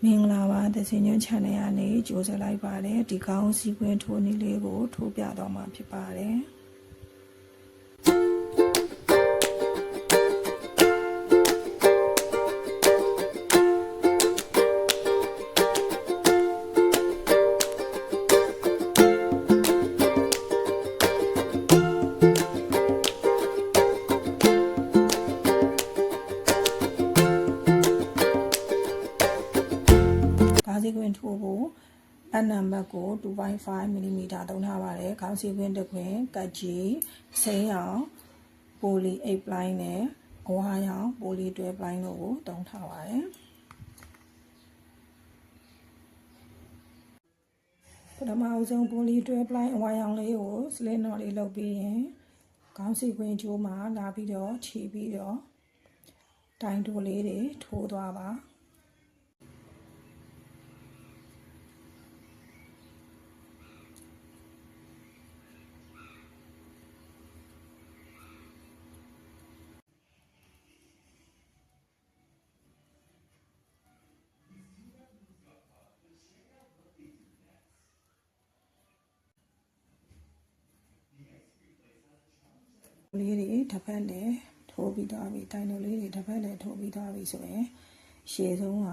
မင်္ဂလာပါသစီညွှန် channel ကနေကြိုဆိုလိုက်ပါတယ်ဒီကောင်းစီကွင်းထိုးနည်းလေးကိုထိုးပြတော့မှာဖြစ်ပါတယ်စီကွင်းထိုးဖို့အနံပါတ်ကို 2.5 mm သုံးထားပါတယ်ခေါင်းစီကွင်းတစ်ခွင်ကတ်ကြီးစိမ်းရောင်ပိုလီ8ပလိုင်းနဲ့အဝါရောင်ပိုလီ12ပလိုင်းတို့ကိုသုံးထားပါတယ်ပထမအဆုံးပိုလီ12ပလိုင်းအဝါရောင်လေးကိုစလင်းနော်လေးလုပ်ပြီးရင်ခေါင်းစီကွင်းကျိုးမှာလာပြီးတော့ခြီးပြီးတော့တိုင်တိုလေးတွေထိုးသွားပါလေးတွေတစ်ဖက်လည်းထိုးပြီးသွားပြီတိုင်တိုလေးတွေတစ်ဖက်လည်းထိုးပြီးသွားပြီဆိုရင်ရှည်ဆုံးက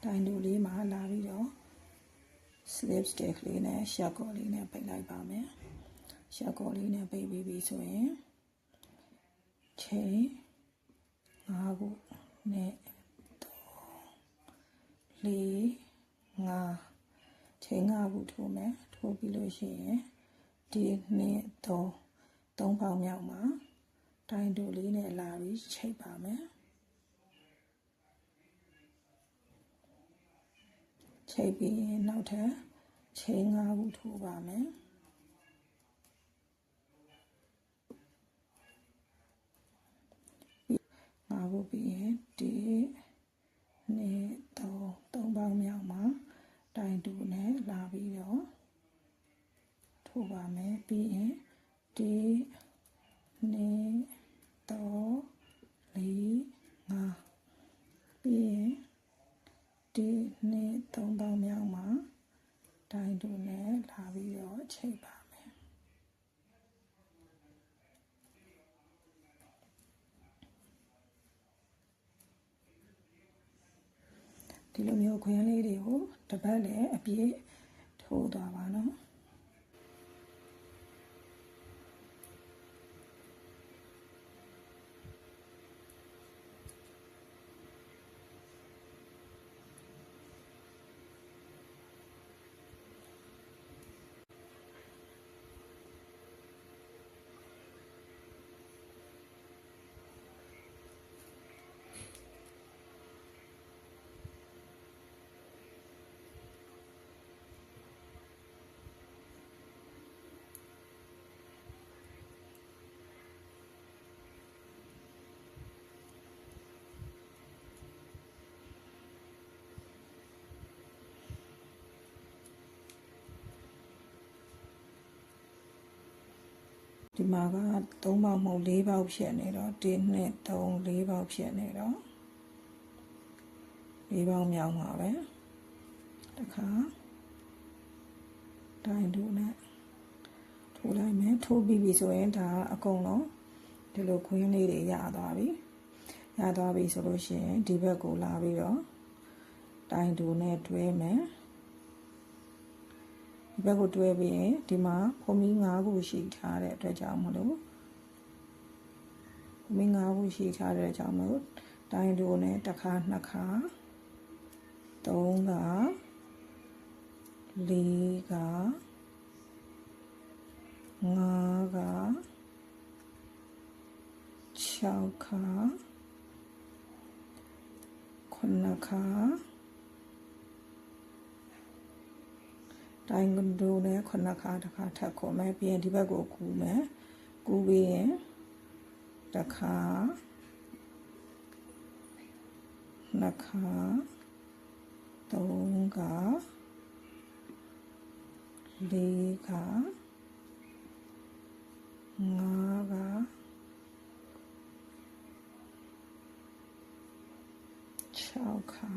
တိုင်တိုလေးမှာလာပြီးတော့ slip stick လေးနဲ့ရှက်ကော်လေးနဲ့ပိတ်လိုက်ပါမယ်ရှက်ကော်လေးနဲ့ပိတ်ပြီးပြီဆိုရင်ချိန်5ခုနဲ့3 4 5ချိန်5ခုထိုးမယ်ထိုးပြီးလို့ရှိရင်ဒီနှစ်3ပေါင်မြောက်မှာတိုင်တိုလေးနဲ့လာပြီးချိတ်ပါမယ်ချိတ်ပြီးရင်နောက်ထပ်ချိန်5ခုထိုးပါမယ်5ခုပြီးရင်ဒီနှစ်3ပေါင်မြောက်မှာတိုင်တိုနဲ့လာပြီးတော့ထိုးပါမယ်ပြီးရင်ဒီနှစ်3 4 5ပြီးရင်ဒီနှစ်3ပေါင်မြောက်မှာတိုင်တိုနဲ့လာပြီးတော့ချိတ်ပါမယ်ဒီလိုမျိုးခွင်းလေးတွေကိုတစ်ပတ်လည်းအပြည့်ထိုးသွားပါနော်ဒီမှာက3ပေါက်မဟုတ်4ပေါက်ဖြစ်နေတော့1 2 3 4ပေါက်ဖြစ်နေတော့4ပေါက်မြောက်မှာပဲတခါတိုင်တိုနဲ့ထိုးလိုက်မယ်ထိုးပြီးပြီဆိုရင်ဒါအကုန်လုံးဒီလိုခွင်းလေးတွေရသွားပြီဆိုလို့ရှိရင်ဒီဘက်ကိုလာပြီးတော့တိုင်တိုနဲ့တွဲမယ်ဒီဘက်ကိုတွဲပြီးရင်ဒီမှာဖုံးမီ5ခုရှိထားတဲ့အတွက်ကြောင့်မလို့ဖုံးမီ5ခုရှိထားတဲ့ကြောင့်မလို့တိုင်တိုနဲ့တစ်ခါ2ခါ3ခါ4ခါ5ခါ6ခါ9ခါတိုင်တိုနဲ့9ခါတစ်ခါထပ်ခုမယ်ပြီးရင်ဒီဘက်ကိုကူးမယ်ကူးပြီးရင်တစ်ခါ2ခါ3ခါ4ခါ5ခါ 6ခါ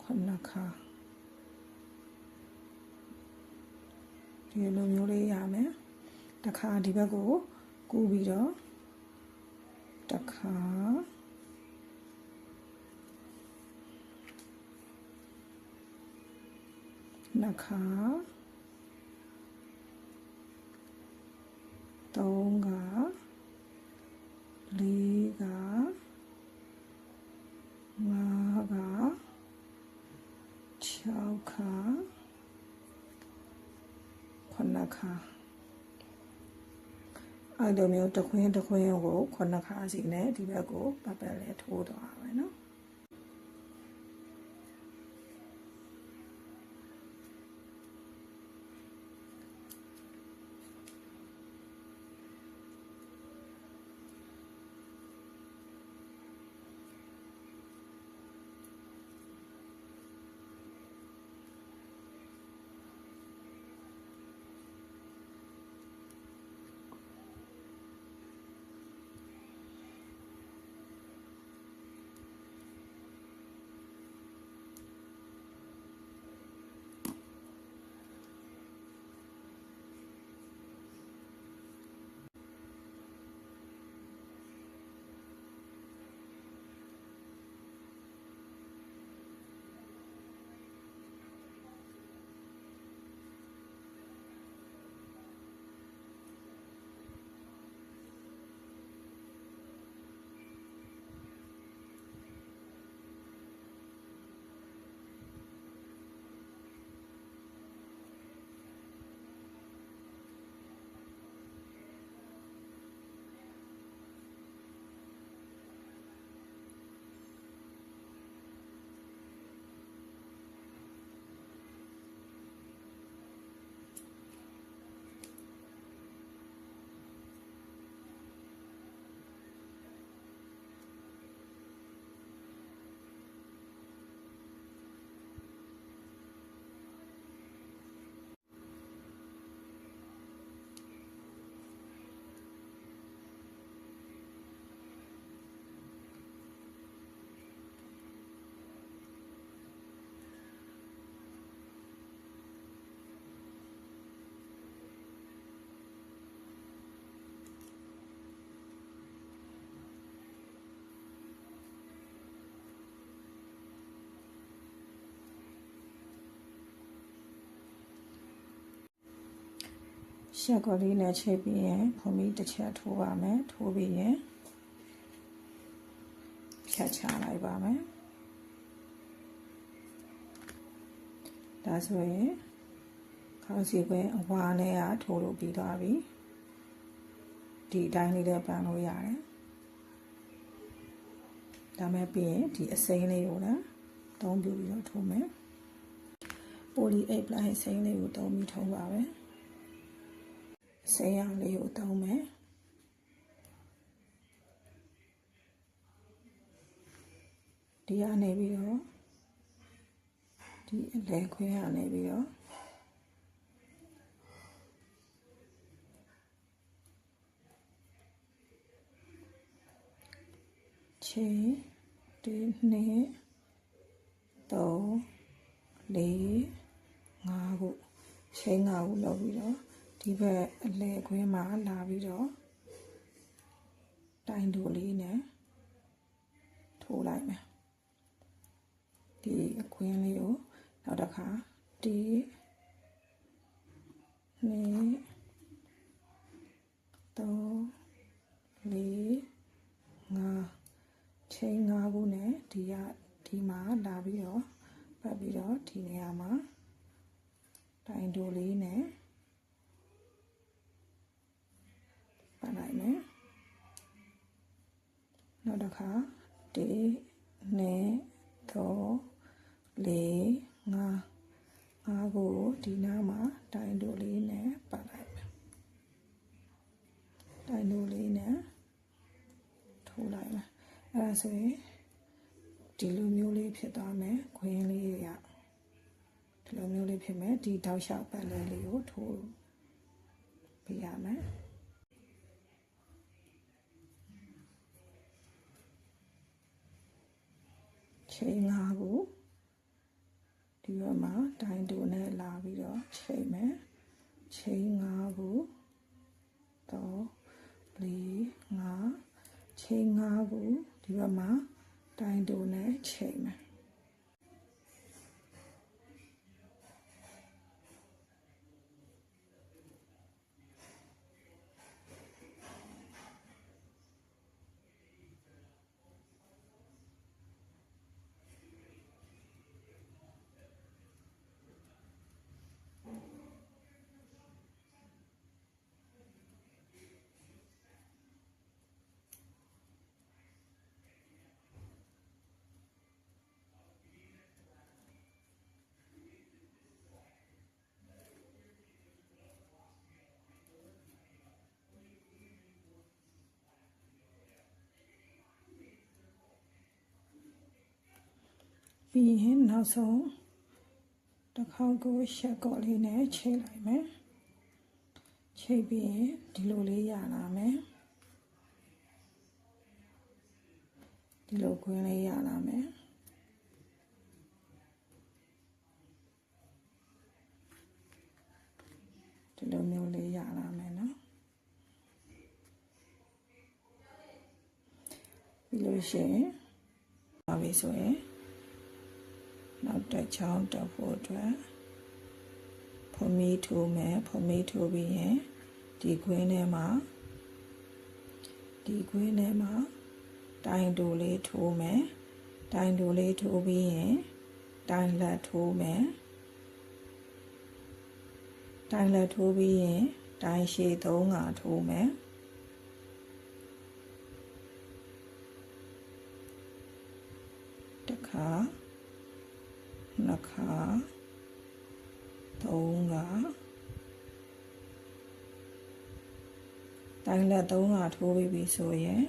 9ခါဒီလိုမျိုးလေးရမယ်တစ်ခါဒီဘက်ကိုကူးပြီးတော့တစ်ခါနှစ်ခါ3ခါ4ခါ5ခါ6ခါ9ခါအဲ့လိုမျိုးတစ်ခွင်းကို9ခါစီနဲ့ဒီဘက်ကိုပတ်ပတ်လဲထိုးသွားပါမယ်နော်ရှက်ကော်လေးနဲ့ချိတ်ပြီးရင်ဖုံးပြီးတစ်ချက်ထိုးပါမယ်ထိုးပြီးရင်ဖြတ်ချလိုက်ပါမယ်ဒါဆိုရင်ခေါင်းစီခွင်းအဝါနဲ့ကထိုးလို့ပြီးသွားပြီဒီအတိုင်းလေးလည်းပန်းလို့ရတယ်ဒါမဲ့ပြီးရင်ဒီအစိမ်းလေးကိုလည်းသုံးပြပြီးတော့ထိုးမယ်ပိုလီအိတ်ပလိုင်းအစိမ်းလေးကိုသုံးပြီးထိုးပါမယ်ဆေးရံလေးကိုသုံးမယ်ဒီကနေပြီးတော့ဒီအလဲခွင်းကနေပြီးတော့6 1 2 3 4 5ခုချိန်5ခုလောက်ပြီးတော့ဒီဘက်အလဲခွင်းမှာလာပြီးတော့တိုင်တူလေးနဲ့ထိုးလိုက်မယ်ဒီအခွင်းလေးကိုနောက်တစ်ခါ1 2 3 4 5ချိန်5ခုနဲ့ဒီမှာလာပြီးတော့ပတ်ပြီးတော့ဒီနေရာမှာတိုင်တူလေးနဲ့ပတ်လိုက်မယ်နောက်တစ်ခါ1 2 3 4 5ခုဒီနားမှာတိုင်တူလေးနဲ့ပတ်လိုက်မယ်တိုင်တူလေးနဲ့ထိုးလိုက်မယ်အဲ့ဒါဆိုရင်ဒီလိုမျိုးလေးဖြစ်သွားမယ်ခွင်းလေးရဒီလိုမျိုးလေးဖြစ်မယ်ဒီတောက်လျှောက်ပတ်လဲလေးကိုထိုးပြရမယ် ချိန်5ခုဒီဘက်မှာတိုင်တူနဲ့လာပြီးတော့ချိန်မယ်ချိန်5ခု3 4 5ချိန်5ခုဒီဘက်မှာတိုင်တူနဲ့ချိန်မယ်ပြီးရင်နောက်ဆုံးတစ်ခေါက်ကိုရှက်ကော့လေးနဲ့ချိန်လိုက်မယ်ချိန်ပြီးရင်ဒီလိုလေးရလာမယ်ဒီလိုခွင်းလေးရလာမယ်ဒီလိုမျိုးလေးရလာမယ်နော်ပြီးလို့ရှိရင်ပါပြီဆိုရင်နောက်တစ်ချောင်းတက်ဖို့အတွက်ဖုံမီထိုးမယ်ဖုံမီထိုးပြီးရင်ဒီခွင်းထဲမှာတိုင်တူလေးထိုးမယ်တိုင်တူလေးထိုးပြီးရင်တိုင်လက်ထိုးမယ်တိုင်လက်ထိုးပြီးရင်တိုင်ရှည်3 ငါထိုးမယ်တစ်ခါ2 ခါ3 ခါတိုင်လက်3 ခါထိုးပြီးပြီဆိုရင်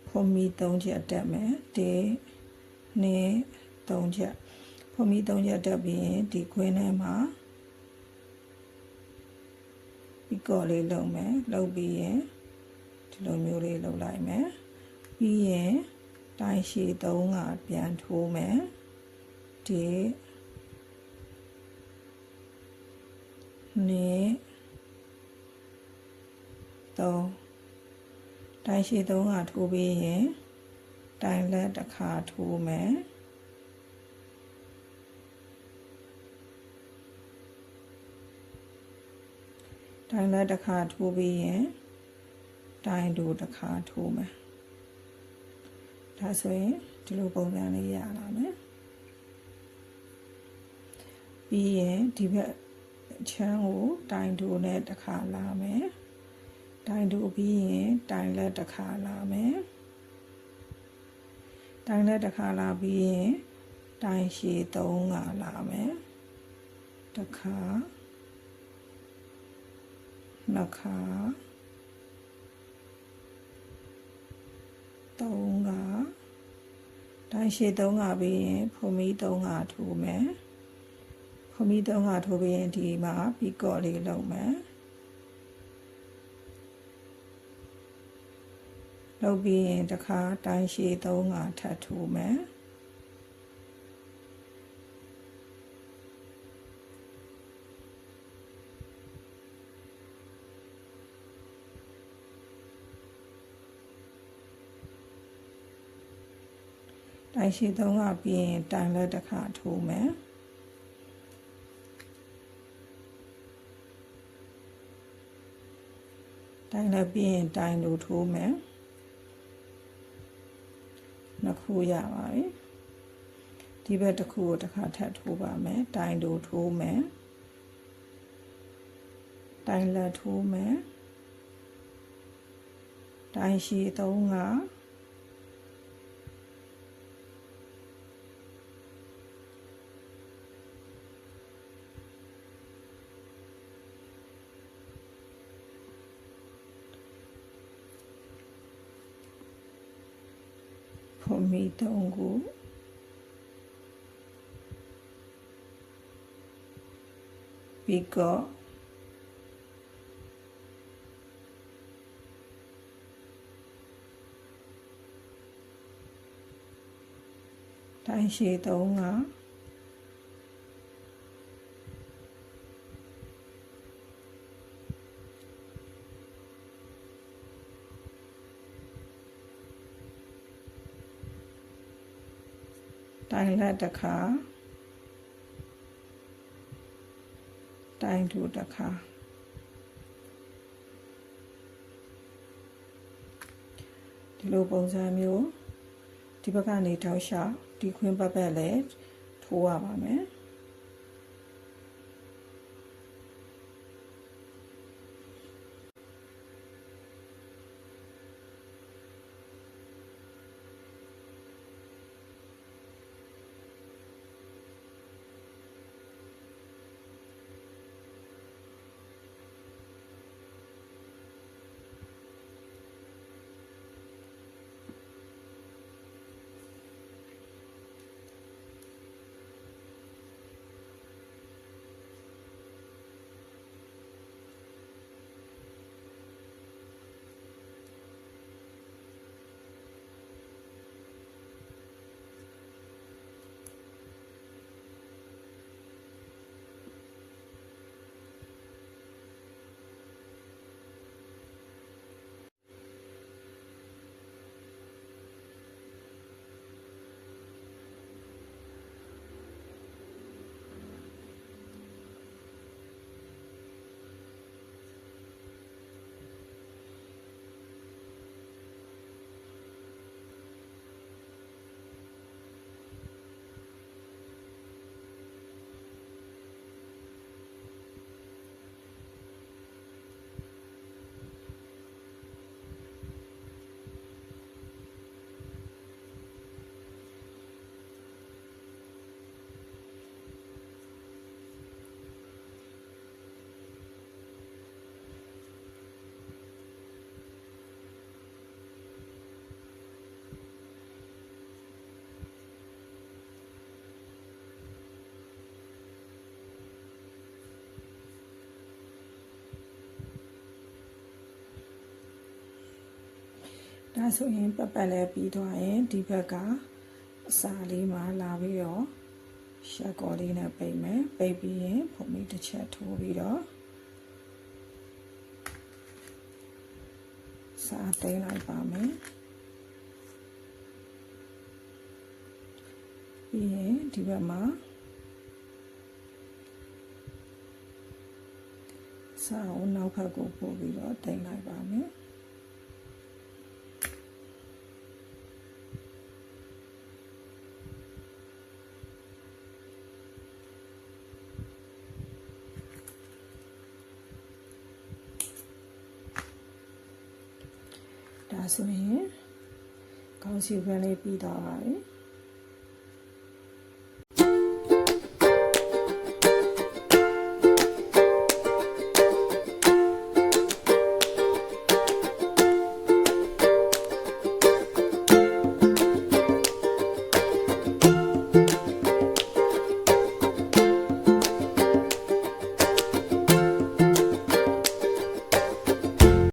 ဖုံမီ3 ချက်တက်မယ်1 2 3 ချက်ဖုံမီ3 ချက်တက်ပြီးရင်ဒီခွင်းထဲမှာဒီကော့လေးလုပ်မယ်လုပ်ပြီးရင်ဒီလိုမျိုးလေးလုပ်လိုက်မယ်ပြီးရင်တိုင်ရှည်3 ကပြန်ထိုးမယ်ဒီ2 3တိုင်ရှည်3 ကထိုးပြီးရင်တိုင်လက်တစ်ခါထိုးမယ်တိုင်လက်တစ်ခါထိုးပြီးရင်တိုင်တူတစ်ခါထိုးမယ်ဒါဆိုရင်ဒီလိုပုံစံလေးရလာမယ်ပြီးရင်ဒီဘက်ချမ်းကိုတိုင်တူနဲ့တစ်ခါလာမယ်တိုင်တူပြီးရင်တိုင်လက်တစ်ခါလာမယ်တိုင်လက်တစ်ခါလာပြီးရင်တိုင်ရှည်3 ကလာမယ်တစ်ခါ2 ခါ3 ကတိုင်ရှည်3 ကပြီးရင်ဖုံမီ3 ကထိုးမယ်ဖုံမီ3 ကထိုးပြီးရင်ဒီမှာပီကော့လေးလုပ်မယ်လုပ်ပြီးရင်တစ်ခါတိုင်ရှည်3 ကထပ်ထိုးမယ်တိုင်ရှည်3 ကပြီးရင်တိုင်လက်တစ်ခါထိုးမယ်တိုင်လက်ပြီးရင်တိုင်တူထိုးမယ်2 ခုရပါပြီဒီဘက်တစ်ခုကိုတစ်ခါထပ်ထိုးပါမယ်တိုင်တူထိုးမယ်တိုင်လက်ထိုးမယ်တိုင်ရှည်3 ကဖုံမီ3 ခုပြီးတော့ တိုင်းရှည်3ကတိုင်းလက်တစ်ခါတိုင်းတူတစ်ခါဒီလိုပုံစံမျိုးဒီဘက်ကနေထောက်လျှောက်ဒီခွင်းပတ်လည်းထိုးရပါမယ်ဒါဆိုရင်ပတ်လည်းပြီးသွားရင်ဒီဘက်ကအစာလေးမှာလာပြီးတော့ရှက်ကော်လေးနဲ့ပိတ်မယ်ပိတ်ပြီးရင်ဖုံမီတစ်ချက်ထိုးပြီးတော့စာတိတ်လိုက်ပါမယ်ပြီးရင်ဒီဘက်မှာစာကိုနောက်ဘက်ကိုပို့ပြီးတော့တိတ်လိုက်ပါမယ်ဒါဆိုရင်ခေါင်းစီခွန်းလေးပြီးသွားပါပြီ